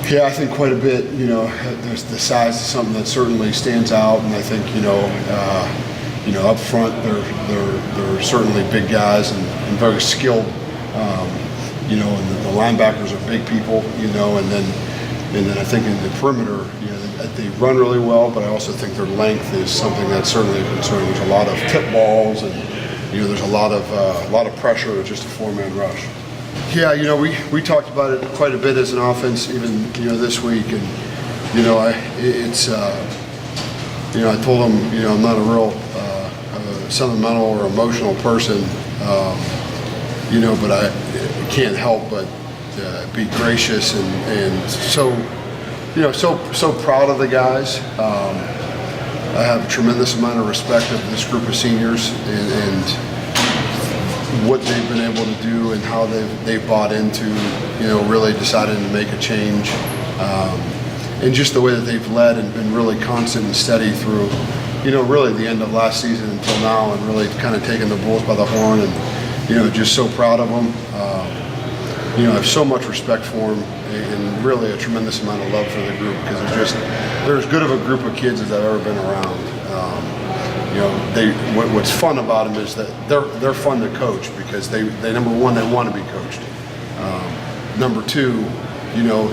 Yeah, I think quite a bit. There's the size is something that certainly stands out, and I think up front they're certainly big guys and very skilled. And the linebackers are big people. And then I think in the perimeter, they run really well, but I also think their length is something that's certainly a concern. There's a lot of tip balls, and there's a lot of pressure with just a four-man rush. Yeah, we talked about it quite a bit as an offense, even this week, and I told them I'm not a real sentimental or emotional person, but I can't help but be gracious and so proud of the guys. I have a tremendous amount of respect of this group of seniors and what they've been able to do and how they've bought into, really deciding to make a change, and just the way that they've led and been really constant and steady through, really the end of last season until now, and really kind of taking the bulls by the horn, and just so proud of them. I have so much respect for them and really a tremendous amount of love for the group, because they're as good of a group of kids as I've ever been around. What's fun about them is that they're fun to coach, because they number one, they want to be coached. Number two,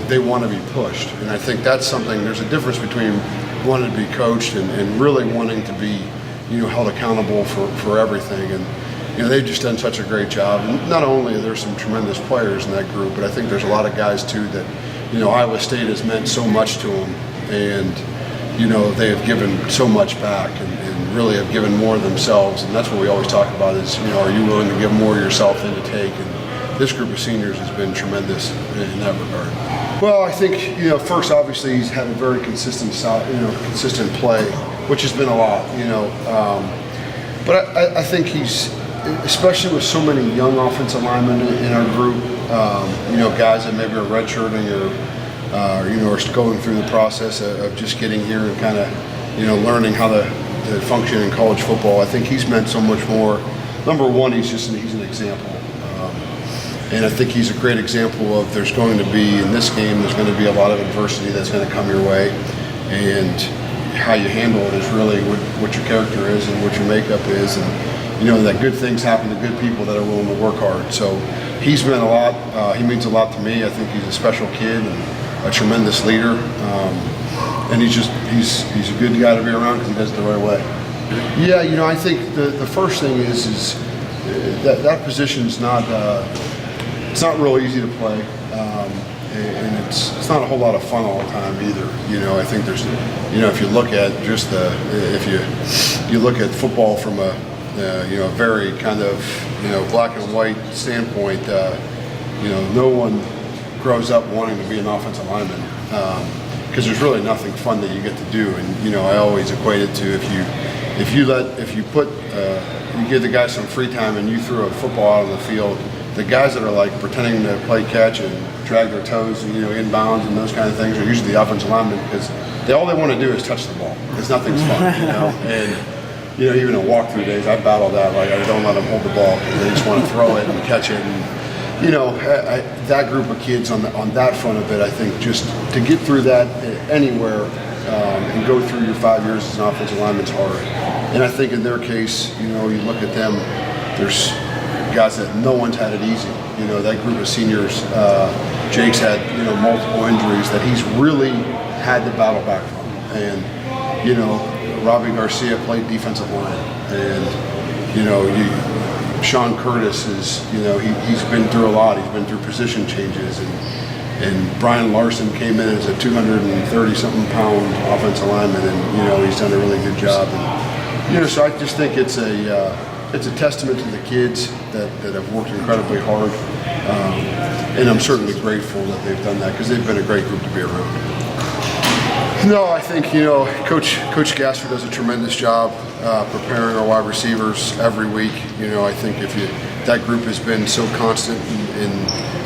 they want to be pushed, and I think that's something. There's a difference between wanting to be coached and really wanting to be, held accountable for everything. And they've just done such a great job. And not only are there some tremendous players in that group, but I think there's a lot of guys too that, Iowa State has meant so much to them, and they have given so much back and really have given more of themselves. And that's what we always talk about is, are you willing to give more of yourself than to take? And this group of seniors has been tremendous in that regard. Well, I think, first, obviously, he's had a very consistent play, which has been a lot, But I think he's, especially with so many young offensive linemen in our group, guys that maybe are redshirting or are going through the process of just getting here and kind of, learning how to function in college football. I think he's meant so much more. Number one, he's an example. And I think he's a great example of there's going to be, in this game, there's going to be a lot of adversity that's going to come your way. And how you handle it is really what your character is and what your makeup is. And, that good things happen to good people that are willing to work hard. So he's meant a lot. He means a lot to me. I think he's a special kid and a tremendous leader. And he's a good guy to be around because he does it the right way. Yeah, I think the first thing is that position's not it's not real easy to play, and it's not a whole lot of fun all the time either. I think there's, if you look at just if you look at football from a very kind of black and white standpoint, no one grows up wanting to be an offensive lineman. Because there's really nothing fun that you get to do, and I always equate it to if you give the guys some free time and you throw a football out on the field, the guys that are like pretending to play catch and drag their toes, inbounds and those kind of things are usually the offensive linemen, because all they want to do is touch the ball. Because nothing's fun, and even in walkthrough days, I battle that. Like, I don't let them hold the ball because they just want to throw it and catch it. And, that group of kids on that front of it, I think just to get through that anywhere and go through your 5 years as an offensive lineman is hard. And I think in their case, you look at them, there's guys that no one's had it easy. That group of seniors, Jake's had, multiple injuries that he's really had to battle back from. And, Robbie Garcia played defensive line. And, Sean Curtis is, he's been through a lot. He's been through position changes, and Brian Larson came in as a 230-something pound offensive lineman, and he's done a really good job. And so I just think it's a testament to the kids that have worked incredibly hard, and I'm certainly grateful that they've done that because they've been a great group to be around. No, I think Coach Gasser does a tremendous job preparing our wide receivers every week. I think that group has been so constant in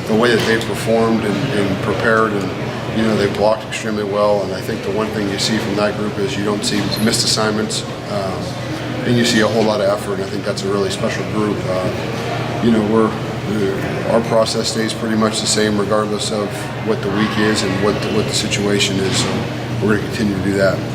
the way that they've performed and prepared, and they've blocked extremely well. And I think the one thing you see from that group is you don't see missed assignments, and you see a whole lot of effort. And I think that's a really special group. our process stays pretty much the same regardless of what the week is and what the situation is. So we're going to continue to do that.